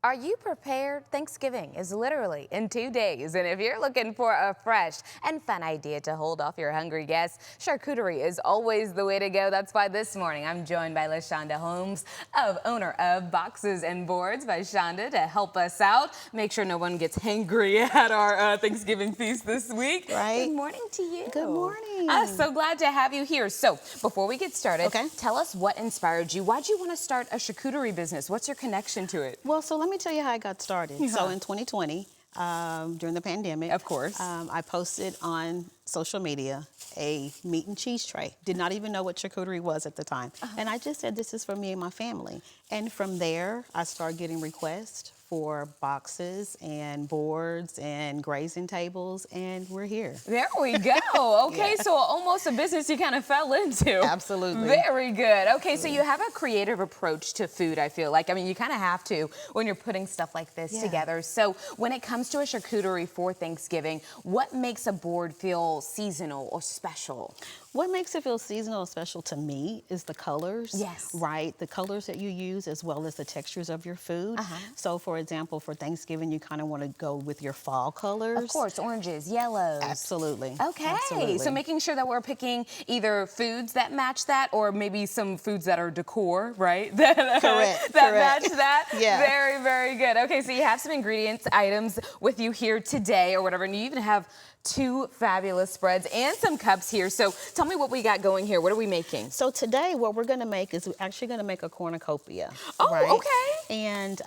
Are you prepared? Thanksgiving is literally in 2 days, and if you're looking for a fresh and fun idea to hold off your hungry guests, charcuterie is always the way to go. That's why this morning I'm joined by LaShonda Holmes, owner of Boxes and Boards by Shonda, to help us out. Make sure no one gets hangry at our Thanksgiving feast this week. Right. Good morning to you. Good morning. I'm so glad to have you here. So before we get started, Okay. tell us what inspired you. Why'd you want to start a charcuterie business? What's your connection to it? Well, so let me tell you how I got started. So in 2020, during the pandemic, Of course. I posted on social media a meat and cheese tray. Did not even know what charcuterie was at the time. And I just said, this is for me and my family. And from there, I started getting requests for boxes and boards and grazing tables, and we're here. There we go. Okay, Yeah. so almost a business you kind of fell into. Absolutely. Very good. Okay, so you have a creative approach to food, I feel like. I mean, you kind of have to when you're putting stuff like this Yeah. together. So when it comes to a charcuterie for Thanksgiving, what makes a board feel seasonal or special? What makes it feel seasonal and special to me is the colors. Yes. Right? The colors that you use as well as the textures of your food. So for example, for Thanksgiving, you kind of want to go with your fall colors. Of course, oranges, yellows. Absolutely. Okay, Absolutely. so making sure that we're picking either foods that match that or maybe some foods that are decor, right? Correct. That match that. Yeah. Very, very good. Okay, so you have some ingredients items with you here today or whatever, and you even have 2 fabulous spreads and some cups here. So tell me what we got going here. What are we making? So today, what we're going to make is we're actually going to make a cornucopia. Oh, right? okay. And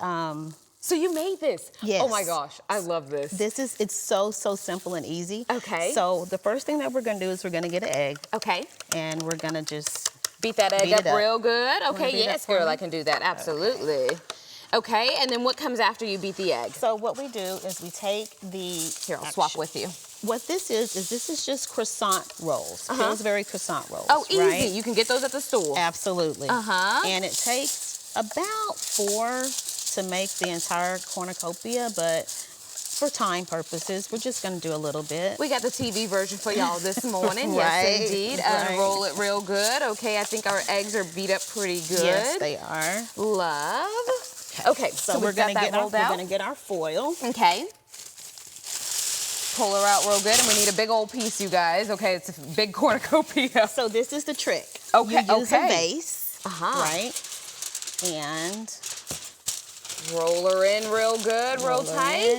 So you made this? Yes. Oh my gosh, I love this. it's so simple and easy. Okay. So the first thing that we're going to do is we're going to get an egg. Okay. And we're going to just Beat that egg Beat up it up. real good. Okay, beat it yes, up for girl, me? I can do that. Absolutely. Okay, and then what comes after you beat the egg? So what we do is we take the... Here, I'll swap with you. What this is just croissant rolls. Feels very croissant rolls. Oh, easy. Right? You can get those at the store. Absolutely. And it takes about 4 to make the entire cornucopia, but for time purposes, we're just going to do a little bit. We got the TV version for y'all this morning. Right, Yes, indeed. right. Unroll it real good. Okay, I think our eggs are beat up pretty good. Yes, they are. Love. Okay, so we're we've got going to that rolled out. we're going to get our foil. Okay. Pull her out real good, and we need a big old piece, you guys. Okay, it's a big cornucopia. So this is the trick. Okay, You use okay. a vase, right? And Roll her in real good, real roll her tight. in.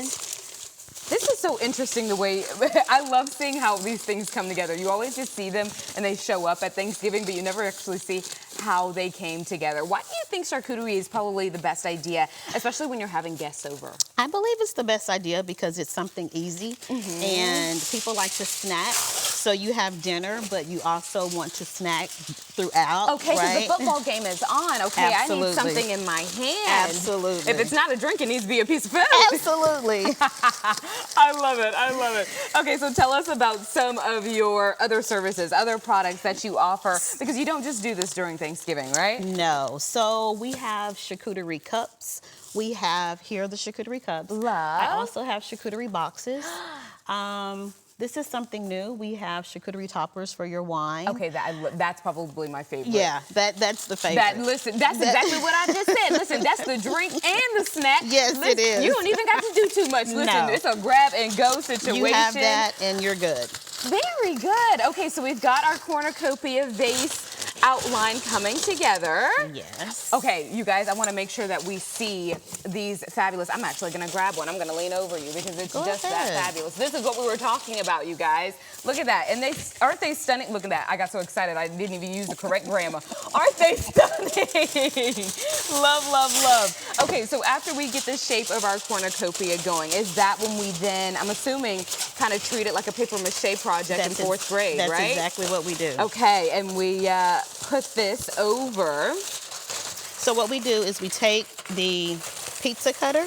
This is so interesting the way, I love seeing how these things come together. You always just see them and they show up at Thanksgiving, but you never actually see how they came together. Why do you think charcuterie is probably the best idea, especially when you're having guests over? I believe it's the best idea because it's something easy and people like to snack. So you have dinner, but you also want to snack throughout. Okay, because right? the football game is on. Okay, Absolutely. I need something in my hand. Absolutely. If it's not a drink, it needs to be a piece of food. Absolutely. I love it. I love it. Okay, so tell us about some of your other services, other products that you offer, because you don't just do this during Thanksgiving, right? No. So we have charcuterie cups. We have here are the charcuterie cups. Love. I also have charcuterie boxes. This is something new. We have charcuterie toppers for your wine. Okay, that's probably my favorite. Yeah, that's the favorite. Listen, that's exactly what I just said. Listen, that's the drink and the snack. Yes, Listen, it is. You don't even got to do too much. Listen, No. it's a grab and go situation. You have that and you're good. Very good. Okay, so we've got our cornucopia vase outline coming together. Yes. Okay, you guys, I want to make sure that we see these fabulous. I'm actually going to grab one. I'm going to lean over you because it's Go just ahead. that fabulous. This is what we were talking about, you guys. Look at that. And aren't they stunning? Look at that. I got so excited I didn't even use the correct grammar. Aren't they stunning? Love, love, love. Okay, so after we get the shape of our cornucopia going, is that when we then, I'm assuming, kind of treat it like a paper mache project in 4th grade, that's right? That's exactly what we do. Okay, and we put this over. So what we do is we take the pizza cutter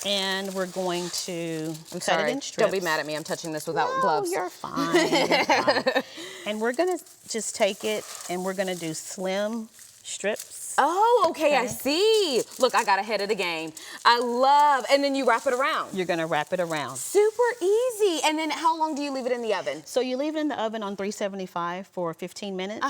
and we're going to cut it in strips. Don't be mad at me. I'm touching this without gloves. You're fine. You're fine. And we're going to just take it and we're going to do slim strips. minutes. Oh, okay, I see. Look, I got ahead of the game. I love, and then you wrap it around. You're gonna wrap it around. Super easy. And then how long do you leave it in the oven? So you leave it in the oven on 375 for 15 minutes.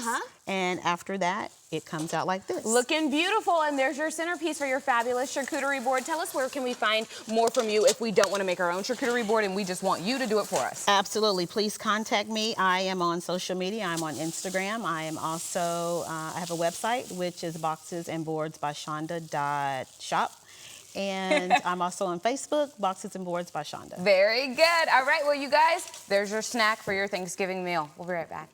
And after that, it comes out like this. Looking beautiful, and there's your centerpiece for your fabulous charcuterie board. Tell us, where can we find more from you if we don't want to make our own charcuterie board and we just want you to do it for us? Absolutely. Please contact me. I am on social media. I'm on Instagram. I am also, I have a website, which is boxesandboardsbyshonda.shop. And I'm also on Facebook, Boxes and Boards by Shonda. Very good. All right, well, you guys, there's your snack for your Thanksgiving meal. We'll be right back.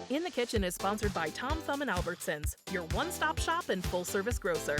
In the Kitchen is sponsored by Tom Thumb and Albertsons, your one-stop shop and full-service grocer.